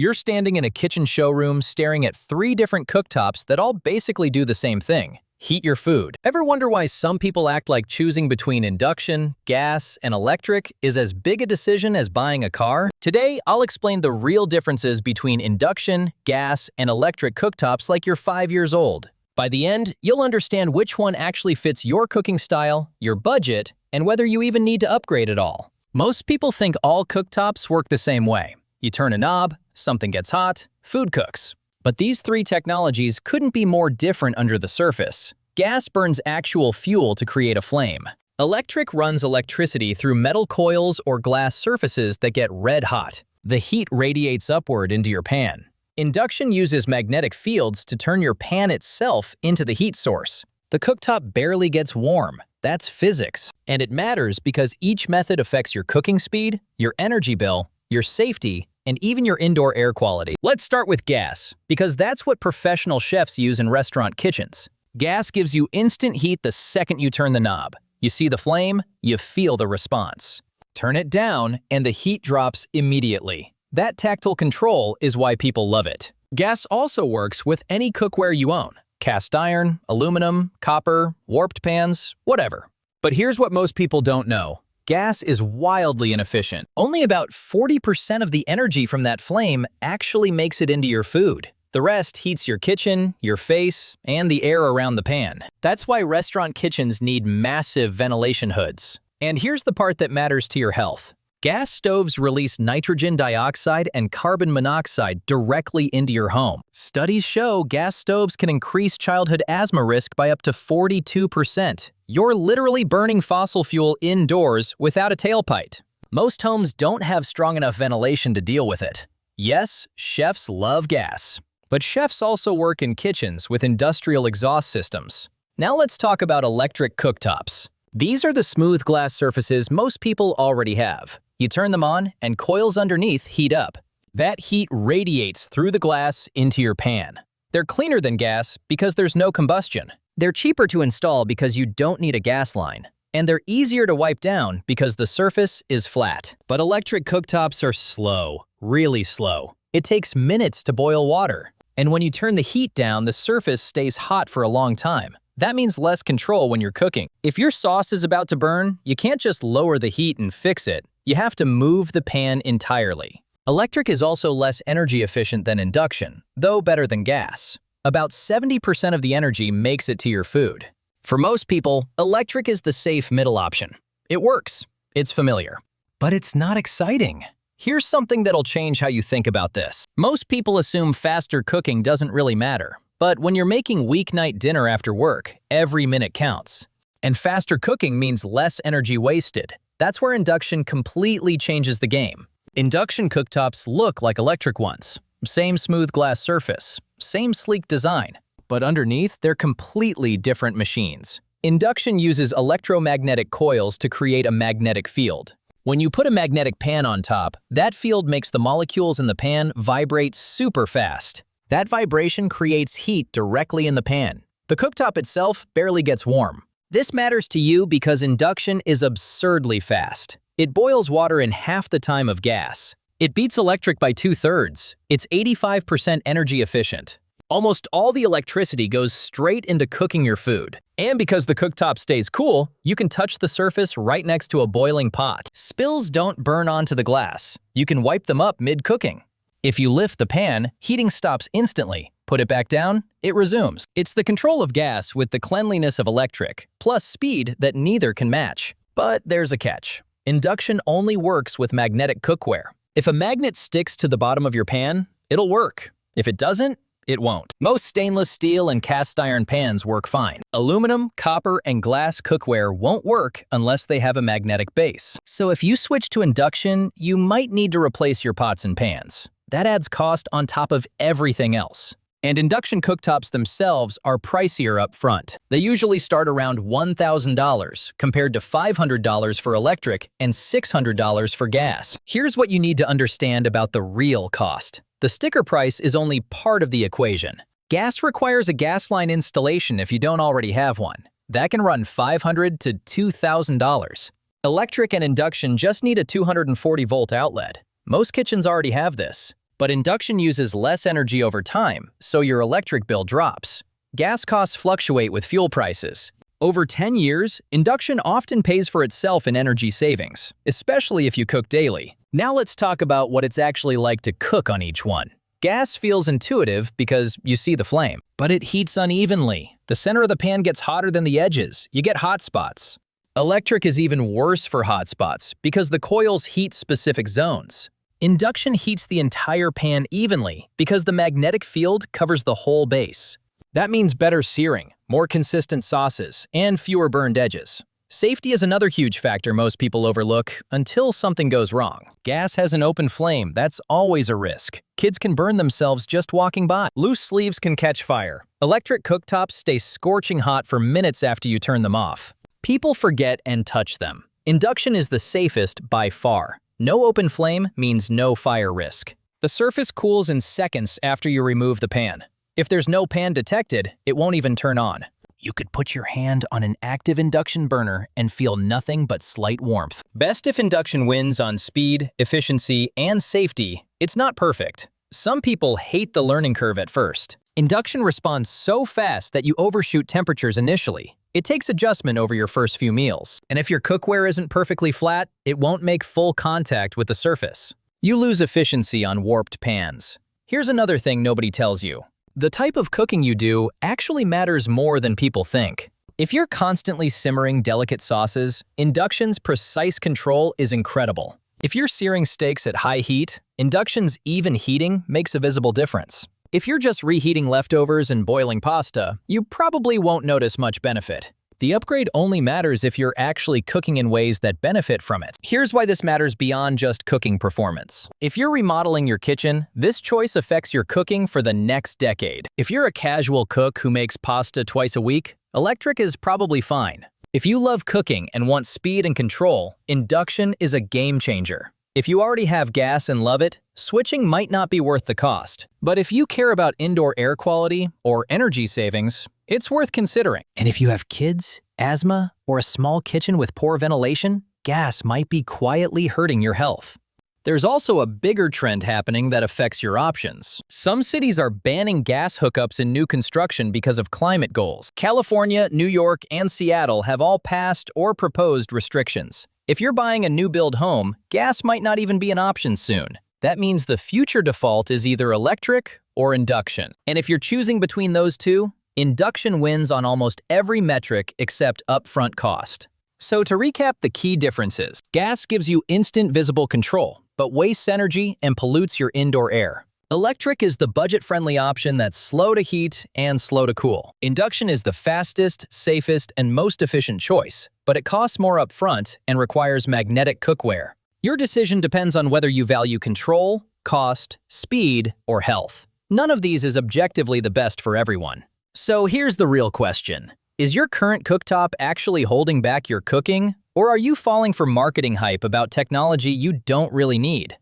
You're standing in a kitchen showroom staring at 3 different cooktops that all basically do the same thing: heat your food. Ever wonder why some people act like choosing between induction, gas, and electric is as big a decision as buying a car? Today, I'll explain the real differences between induction, gas, and electric cooktops like you're 5 years old. By the end, you'll understand which one actually fits your cooking style, your budget, and whether you even need to upgrade at all. Most people think all cooktops work the same way. You turn a knob, something gets hot, food cooks. But these 3 technologies couldn't be more different under the surface. Gas burns actual fuel to create a flame. Electric runs electricity through metal coils or glass surfaces that get red hot. The heat radiates upward into your pan. Induction uses magnetic fields to turn your pan itself into the heat source. The cooktop barely gets warm. That's physics. And it matters because each method affects your cooking speed, your energy bill, your safety, and even your indoor air quality. Let's start with gas, because that's what professional chefs use in restaurant kitchens. Gas gives you instant heat the second you turn the knob. You see the flame, you feel the response. Turn it down, and the heat drops immediately. That tactile control is why people love it. Gas also works with any cookware you own: cast iron, aluminum, copper, warped pans, whatever. But here's what most people don't know. Gas is wildly inefficient. Only about 40% of the energy from that flame actually makes it into your food. The rest heats your kitchen, your face, and the air around the pan. That's why restaurant kitchens need massive ventilation hoods. And here's the part that matters to your health. Gas stoves release nitrogen dioxide and carbon monoxide directly into your home. Studies show gas stoves can increase childhood asthma risk by up to 42%. You're literally burning fossil fuel indoors without a tailpipe. Most homes don't have strong enough ventilation to deal with it. Yes, chefs love gas. But chefs also work in kitchens with industrial exhaust systems. Now let's talk about electric cooktops. These are the smooth glass surfaces most people already have. You turn them on, and coils underneath heat up. That heat radiates through the glass into your pan. They're cleaner than gas because there's no combustion. They're cheaper to install because you don't need a gas line. And they're easier to wipe down because the surface is flat. But electric cooktops are slow, really slow. It takes minutes to boil water. And when you turn the heat down, the surface stays hot for a long time. That means less control when you're cooking. If your sauce is about to burn, you can't just lower the heat and fix it. You have to move the pan entirely. Electric is also less energy efficient than induction, though better than gas. About 70% of the energy makes it to your food. For most people, electric is the safe middle option. It works. It's familiar. But it's not exciting. Here's something that'll change how you think about this. Most people assume faster cooking doesn't really matter. But when you're making weeknight dinner after work, every minute counts. And faster cooking means less energy wasted. That's where induction completely changes the game. Induction cooktops look like electric ones. Same smooth glass surface, same sleek design. But underneath, they're completely different machines. Induction uses electromagnetic coils to create a magnetic field. When you put a magnetic pan on top, that field makes the molecules in the pan vibrate super fast. That vibration creates heat directly in the pan. The cooktop itself barely gets warm. This matters to you because induction is absurdly fast. It boils water in half the time of gas. It beats electric by 2/3. It's 85% energy efficient. Almost all the electricity goes straight into cooking your food. And because the cooktop stays cool, you can touch the surface right next to a boiling pot. Spills don't burn onto the glass. You can wipe them up mid-cooking. If you lift the pan, heating stops instantly. Put it back down, it resumes. It's the control of gas with the cleanliness of electric, plus speed that neither can match. But there's a catch. Induction only works with magnetic cookware. If a magnet sticks to the bottom of your pan, it'll work. If it doesn't, it won't. Most stainless steel and cast iron pans work fine. Aluminum, copper, and glass cookware won't work unless they have a magnetic base. So if you switch to induction, you might need to replace your pots and pans. That adds cost on top of everything else. And induction cooktops themselves are pricier up front. They usually start around $1,000 compared to $500 for electric and $600 for gas. Here's what you need to understand about the real cost. The sticker price is only part of the equation. Gas requires a gas line installation if you don't already have one. That can run $500 to $2,000. Electric and induction just need a 240-volt outlet. Most kitchens already have this. But induction uses less energy over time, so your electric bill drops. Gas costs fluctuate with fuel prices. Over 10 years, induction often pays for itself in energy savings, especially if you cook daily. Now let's talk about what it's actually like to cook on each one. Gas feels intuitive because you see the flame, but it heats unevenly. The center of the pan gets hotter than the edges. You get hot spots. Electric is even worse for hot spots because the coils heat specific zones. Induction heats the entire pan evenly because the magnetic field covers the whole base. That means better searing, more consistent sauces, and fewer burned edges. Safety is another huge factor most people overlook until something goes wrong. Gas has an open flame, that's always a risk. Kids can burn themselves just walking by. Loose sleeves can catch fire. Electric cooktops stay scorching hot for minutes after you turn them off. People forget and touch them. Induction is the safest by far. No open flame means no fire risk. The surface cools in seconds after you remove the pan. If there's no pan detected, it won't even turn on. You could put your hand on an active induction burner and feel nothing but slight warmth. Best if induction wins on speed, efficiency, and safety. It's not perfect. Some people hate the learning curve at first. Induction responds so fast that you overshoot temperatures initially. It takes adjustment over your first few meals. And if your cookware isn't perfectly flat, it won't make full contact with the surface. You lose efficiency on warped pans. Here's another thing nobody tells you. The type of cooking you do actually matters more than people think. If you're constantly simmering delicate sauces, Induction's precise control is incredible. If you're searing steaks at high heat, Induction's even heating makes a visible difference. If you're just reheating leftovers and boiling pasta, you probably won't notice much benefit. The upgrade only matters if you're actually cooking in ways that benefit from it. Here's why this matters beyond just cooking performance. If you're remodeling your kitchen, this choice affects your cooking for the next decade. If you're a casual cook who makes pasta twice a week, electric is probably fine. If you love cooking and want speed and control, induction is a game changer. If you already have gas and love it, switching might not be worth the cost. But if you care about indoor air quality or energy savings, it's worth considering. And if you have kids, asthma, or a small kitchen with poor ventilation, gas might be quietly hurting your health. There's also a bigger trend happening that affects your options. Some cities are banning gas hookups in new construction because of climate goals. California, New York, and Seattle have all passed or proposed restrictions. If you're buying a new build home, gas might not even be an option soon. That means the future default is either electric or induction. And if you're choosing between those two, induction wins on almost every metric except upfront cost. So to recap the key differences, gas gives you instant visible control, but wastes energy and pollutes your indoor air. Electric is the budget-friendly option that's slow to heat and slow to cool. Induction is the fastest, safest, and most efficient choice, but it costs more upfront and requires magnetic cookware. Your decision depends on whether you value control, cost, speed, or health. None of these is objectively the best for everyone. So here's the real question. Is your current cooktop actually holding back your cooking, or are you falling for marketing hype about technology you don't really need?